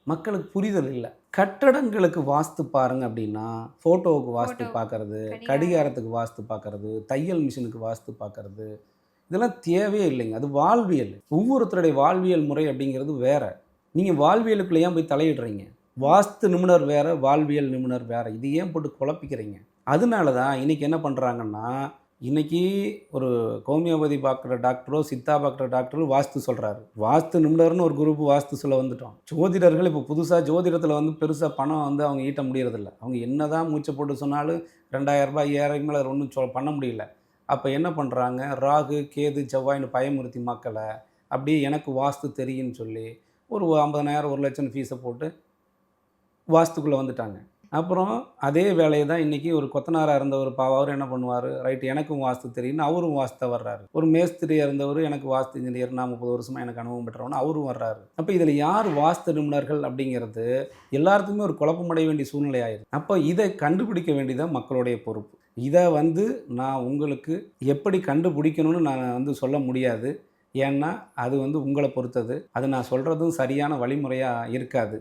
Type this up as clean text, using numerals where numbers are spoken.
மக்களுக்கு புரிதல் இல்ல. கட்டடங்களுக்கு வாஸ்து பாருங்க அப்படின்னா, ஃபோட்டோவுக்கு வாஸ்து ஃபோட்டோ, பார்க்கறது, கடிகாரம். கடிகாரத்துக்கு வாஸ்து பார்க்கறது, தையல் மிஷினுக்கு வாஸ்து பார்க்கறது, இதெல்லாம் தேவையே இல்லைங்க. அது வாழ்வியல். ஒவ்வொருத்தருடைய வாழ்வியல் முறை அப்படிங்கிறது வேற. நீங்க வாழ்வியலுக்குள்ள ஏன் போய் தலையிடுறீங்க? ம். வாஸ்து நிபுணர் வேற, வாழ்வியல் நிபுணர் வேற. இது ஏன் போட்டு குழப்பிக்கிறீங்க? அதனால தான் இன்னைக்கு என்ன பண்றாங்கன்னா, இன்னைக்கு ஒரு ஹோமியோபதி பார்க்குற டாக்டரோ, சித்தா பார்க்குற டாக்டரோ வாஸ்து சொல்றாரு. வாஸ்து நிபுணர்னு ஒரு குரூப் வாஸ்து சொல்ல வந்துட்டோம். ஜோதிடர்கள் இப்போ புதுசா ஜோதிடத்தில வந்து பெருசா பணம் வந்து அவங்க ஈட்ட முடியறதில்ல. அவங்க என்னதான் மூச்ச போட்டு சொன்னாலும் ரூ. 2000 5000க்கு மேல ஒண்ணும் பண்ண முடியல. அப்ப என்ன பண்றாங்க, ராகு, கேது, செவ்வாய்ன்னு பயமுறுத்தி மக்கள, அப்படியே எனக்கு வாஸ்து தெரியும்ன்னு சொல்லி, ஒரு 50,000 1,00,000 ஃபீஸ போட்டு வாஸ்துக்குள்ள வந்துட்டாங்க. அப்புறம் அதே வேலைய தான் இன்னைக்கு ஒரு கொத்தனாரா இருந்தவரு பாவம் அவரு என்ன பண்ணுவாரு, ரைட் எனக்கும் வாஸ்து தெரியும்ன்னு அவரும் வாஸ்த வர்றாரு. ஒரு மேஸ்திரியா இருந்தவரு எனக்கு வாஸ்து இன்ஜினியர் நான் 30 வருஷமா எனக்கு அனுபவம் பெற்றவன்னு அவரும் வர்றாரு. அப்ப இதுல யார் வாஸ்து நிபுணர்கள் அப்படிங்கிறது எல்லாத்துக்குமே ஒரு குழப்பமடைய வேண்டிய சூழ்நிலை ஆயிருது. அப்ப இத கண்டுபிடிக்க வேண்டியது மக்களுடைய பொறுப்பு. இத வந்து நான் உங்களுக்கு எப்படி கண்டுபிடிக்கணும்னு நான் வந்து சொல்ல முடியாது. ஏன்னா, அது வந்து உங்கள பொறுத்தது. அது நான் சொல்றதும் சரியான வழிமுறையா இருக்காது.